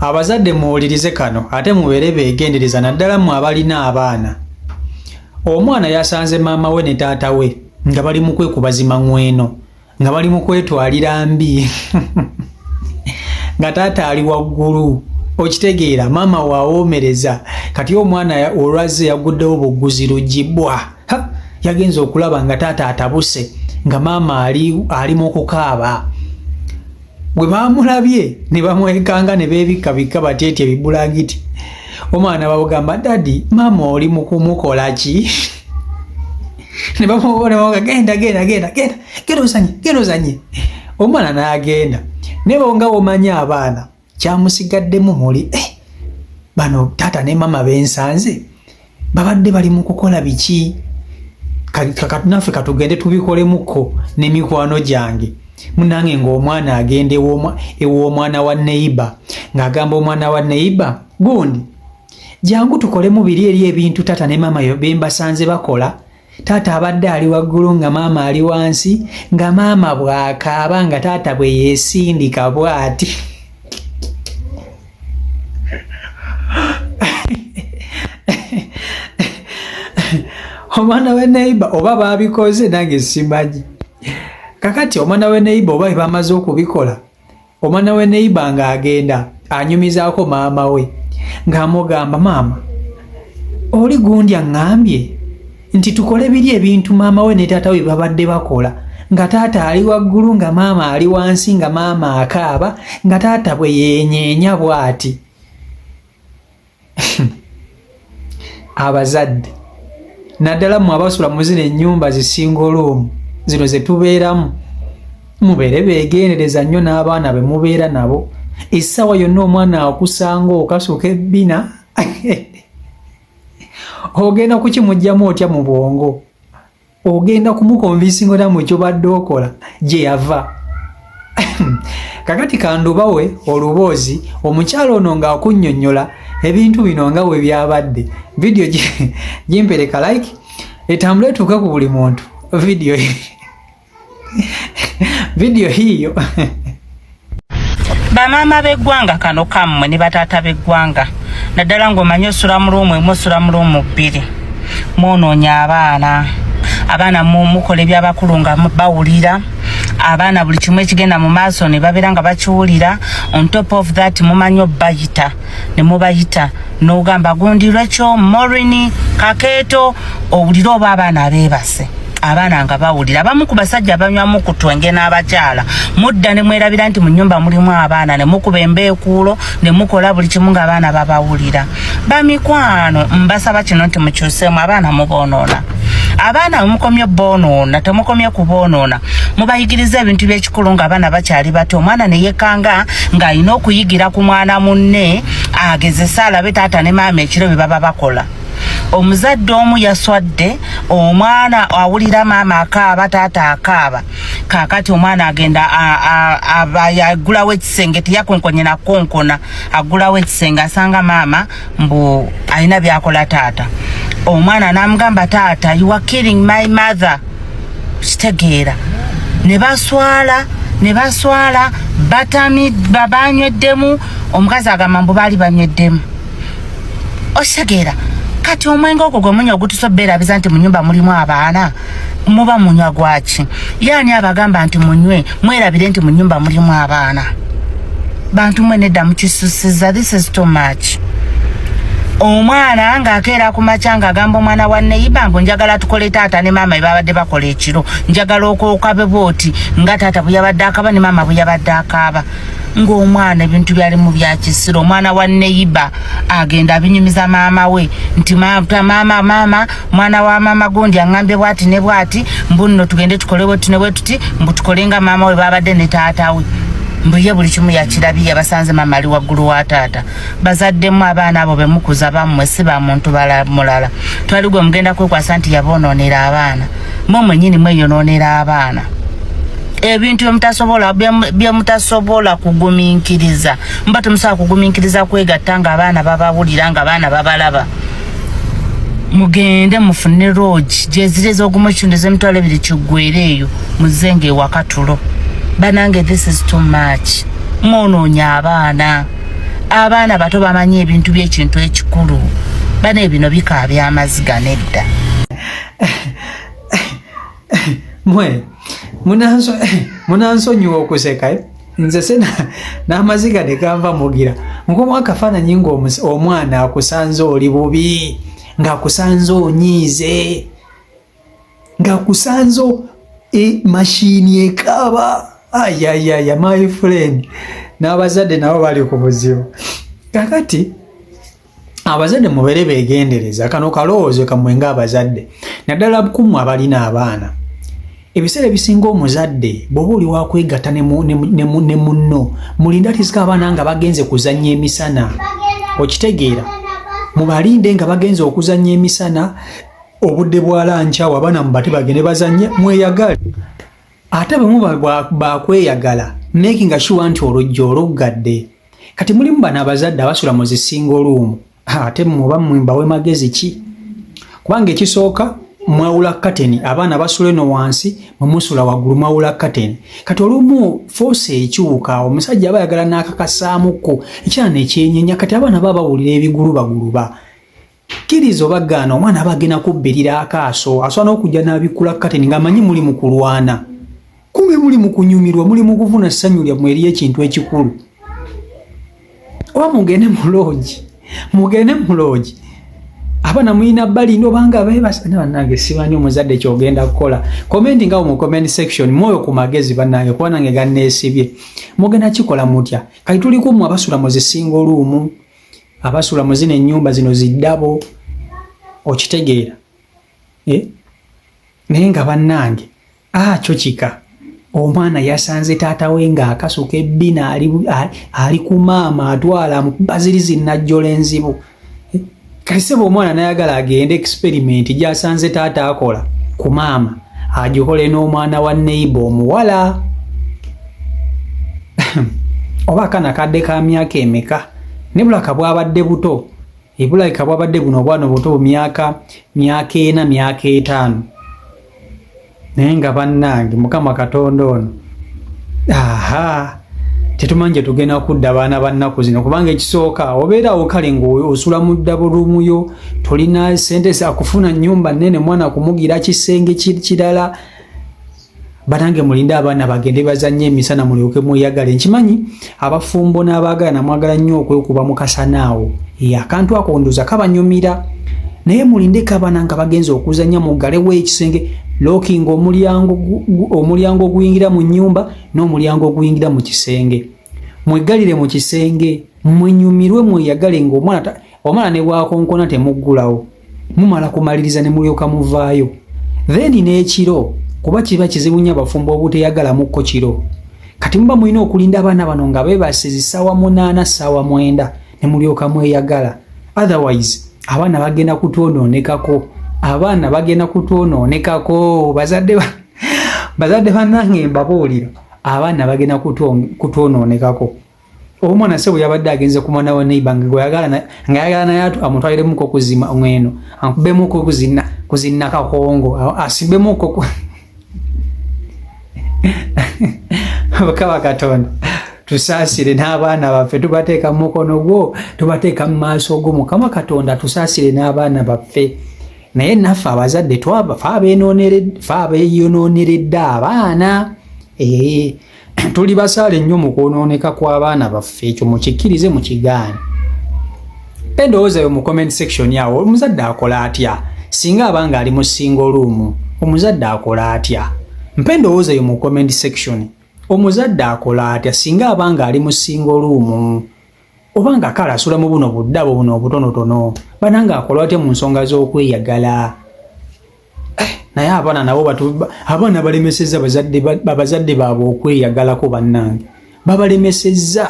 abazadde muwulirize kano ate mubeere beegendereza naddala mu abalina abaana. Omwana yasanze maama we ne taata we nga bali mu kwekubazima ngweno, nga bali mu kwetwalira mbi nga taata ali waggulu. Okitegeera maama waawoomereza, kati omwana olwazze yaguddewo bugguzi lugibwa. Yagenza okulaba nga taata atabuse nga maama ali mu kukaaba. Bwe baamulabye ne bamwekanga ne beebikabika bateetya ebibulangiti. Omwana babugamba, dadi maama oli mu kumukola ki? Ne bamubona genda ozanye. Omwana n'agenda. Ne bonga omanya abaana kyamusigaddemu muli bano taata ne maama bensanze babadde bali mu kukola biki? Naffe katugende tubikolemuko n'emikwano gyange. Munange ng'omwana agenda ew'omwana wa neighbor ng'agamba omwana wa neighbor, gundi jangu tukolemu biri eri ebintu taata ne maama be mbasanze bakola. Taata abadde ali waggulu nga maama ali wansi, nga maama bw'akaaba nga taata bwe yeesindika bw'ati. Omwana we neighbor oba baabikoze nange simanyi. Kakati omwana we neighbor oba bamaze okubikola, omwana we neighbor ng'agenda anyumizaako maama we ng'amugamba, maama oli gundi aŋŋambye nti tukole biri ebintu maama we ne taata we babadde bakola, nga taata ali waggulu nga maama ali wansi, nga maama akaaba nga taata bwe yeenyeenya bw'ati. Abazadde naddala mu abasula mu zino ennyumba zisinga olw'omu zino ze tubeeramu, mubeere beegendereza nnyo n'abaana be mubeera nabo. Essaawa yonna omwana akusanga okasuka ebbina ogenda kukimugyamu otya mu bwongo? Ogenda kumukonvinsinga mu kyobadde okola gye yava. Kakati kandubawe oluboozi omukyalo ono ng'akunnyonnyola ebintu bino nga bwe byabadde. Vidiyo gimpereka like etambule etuuke ku buli muntu. Vidiyo hiyo. Bamaama b'eggwanga kano kammwe ne bataata b'eggwanga naddala ng'omanyi osula mu luumu emu osula mu luumu bbiri, mwononya abaana mukola ebyabakulu nga bawulira, abaana buli kimu ekigenda mu maaso ne babeera nga bakiwulira. On top of that mumanyi obbayita ne mubayita n'ogamba gundi lwekyo morini kakeeto owulira oba abaana abeebase, abaana nga bawulira. Abamu ku basajja banywamu ku twenge n'abakyala mudda ne mwerabira nti mu nnyumba mulimu abaana ne mukuba embeekuulo ne mukola buli kimu ng'abaana babawulira. Bamikwano mbasaba kino nti mukyuseemu abaana muboonoona. Abaana mukomye boonoona, temukomye kuboonoona. Mubayigiriza ebintu by'ekikulu ng'abaana bakyali bato. Omwana ne yekanga ng'alina okuyigira ku mwana munne agezesa alabe taata ne maama ekiro bye baba bakola. Omuzadde omu yaswadde, omwana awulira maama akaaba taata akaaba. Kaakati omwana agenda agulawo ekisenge, teyakwenkonye na konkona, agulawo ekisenge asanga maama mbu alina byakola taata. Omwana n'amugamba, taata, you are killing my mother. Kitegeera. Ne baswala batami babanyweddemu. Omukazi agamba mbu baali banyeddemu. Okitegeera. Kati omwenge ogwo gwe munywa ogutusoberabiza nti mu nnyumba mulimu abaana, muba munywa gwaki? Yaani abagamba nti munywe mwerabire nti mu nnyumba mulimu abaana. Bantu mwe nedda mukisusiza. This is too much. Omwana ng'akeera ku makya ng'agamba omwana wa neighbor mbu njagala tukole taata ne maama bye babadde bakola ekiro, njagala okwokabe booti nga taata bwe yabadde akaaba ne maama bwe yabadde akaaba. Ng'omwana ebintu byalimu bya kisiro. Omwana wa neighbor agenda abinyumiza maama we nti maama mwana wa maama gundi aŋŋambye bwati ne bwati mbu nno tugende tukole bweti ne bwetuti mbu tukole nga maama we babadde ne taata we. Mbu ye buli kimu yakirabye, yabasanze maama ali waggulu wa taata. Bazaddemu abaana abo be mukuza bammwe, si ba muntu mulala. Twali gwe mugenda kwekwasa nti yaboonoonera abaana. Mmwe mwennyini mweyonoonera abaana. Ebintu byemutasobola kugumiikiriza. Mba temusobola kugumiikiriza kwegatta ng'abaana babawulira, ng'abaana babalaba. Mugende mufune rogi gyezireza ogumu ekitundu ez'emitwalo ebiri kiggweera eyo muzenga ewaka tulo. Banange, this is too much. Mwononya abaana. abaana bato bamanyi ebintu by'ekintu ekikulu bane bino bikaabya amaziga nedda mwe munansonyiwa okuseka nze sena n'amaziga ne ganva mugira nk'omu akafaananyi ng'omwana akusanze oli bubi ng'akusanze onyiize ng'akusanze mashini ekaaba ayayaya my friend n'abazadde nabo bali ku buzibu kakati abazadde mubeere beegendereza kano kalowoozo kammwe ng'abazadde naddala kumu abalina abaana ebiseera ebisinga omuzadde bw'oba oli wakwegatta ne munno mulinda tizika abaana nga bagenze kuzannya emisana okitegeera mubalinde nga bagenze okuzannya emisana obudde bwa lankyawo abaana mubate bagende bazanye mweyagale ate bwe muba bakweyagala making sure nti olujja oluggadde kati mulimu bano abazadde abasula mu zisinga oluumu ate muba mwembawe magezi ki kubanga ekisooka mwawula kateni abaana basula eno wansi mwemusula waggulu mwawula kateni kati olumu force ekyuka omusajja aba ayagala n'akakasaamuko ekyana ekyenyenya kati abaana baba bawulira ebigulubaguluba kkiriza obagaana omwana aba agenda kubbirira akaaso asobola n'okujja n'abikkula kateni ng'amanyi muli mu kulwana kumbe muli mu kunyumirwa muli mu kuvuna ssanyu lyammwe eri ekintu ekikulu oba mugende mu loogi abaana muyina balina obanga beebasana bannange simanyi omuzadde kyogenda kukola komenti ngawo mu comment section mwoyo ku magezi bannange kuba nange ganneesibye mugenda kikola mutya kati tulikumu abasula mu zisinga oluumu abasula mu zino ennyumba zino ziddabo okitegeera naye nga bannange kyo kika omwana yasanze taata we ng'akasuka ebbina ali ku maama atwala bazirizi najjola enzibu kasebo omwana nayagala agende experiment gyasanze taata akola ku maama agikole n'omwana wa neighbor omuwala oba akana kadde ka myaka emeka ne bulaka bwabadde buto ebulaka bwabadde buno obwana buto myaka 4 myaka 5 naye nga bannange mukama katonda ono tetumanje tugenda kudda abaana bannaku zino kubanga ekisooka obeerawo kale ng'osula mu ddabo lumuyo tolina sente zakufuna nnyumba nnene mwana kumugira kisenge kirala banange mulinde abaana bagende bazanye emisana mulyoke mweyagale nkimanyi abafumbo n'abaagala namwagala nnyo okwekuba mu kasanaawo akantu ako nduza kabanyumira naye mulindeko abaana nga bagenza okuzanya muggalewo ekisenge locking omulyango oguyingira mu nnyumba n'omulyango oguyingira mu kisenge mwegalire mu kisenge mwenyumirwe mweyagale ng'omwana ne bwakonkona temuggulawo mumala kumaliriza ne mulyoka muvaayo then n'ekiro kuba kiba kizibu nnyo abafumbo obuteyagalamukko kiro kati muba mulina okulinda abaana bano nga beebasizi ssaawa 8 ssaawa 9 ne mulyoka mweyagala otherwise abaana bagenda kutwonoonekako bazadde bannange mbabuulira abaana bagenda kutwonoonekako omwana se bwe yabadde agenze ku mwana wa neighbor ng'ayagala naye amutwaliremuko okuzima ng'eno ankubemuko kuzinna kakongo asibemuko bakaba katonda tusaasire n'abaana baffe tubateeka mu mukono gwo tubateeka mu maaso go mukama katonda tusaasire n'abaana baffe naye naffe abazadde twabeyonooneredde abaana tuli basaale nnyo mu kwonooneka kw'abaana baffe ekyo mukikkirize mukigaane endowoozayo mu comment section yawo omuzadde akola atya singa abanga ali mu single room omuzadde akola atya mpe endowoozayo mu comment section omuzadde akola atya singa abanga ali mu single room obanga kale asula mu buno buddabo buno obutonotono bananga akola atya mu nsonga z'okweyagala naye abaana nabo abaana balemesezza abazadde baabwe okweyagalako bannange babalemesezza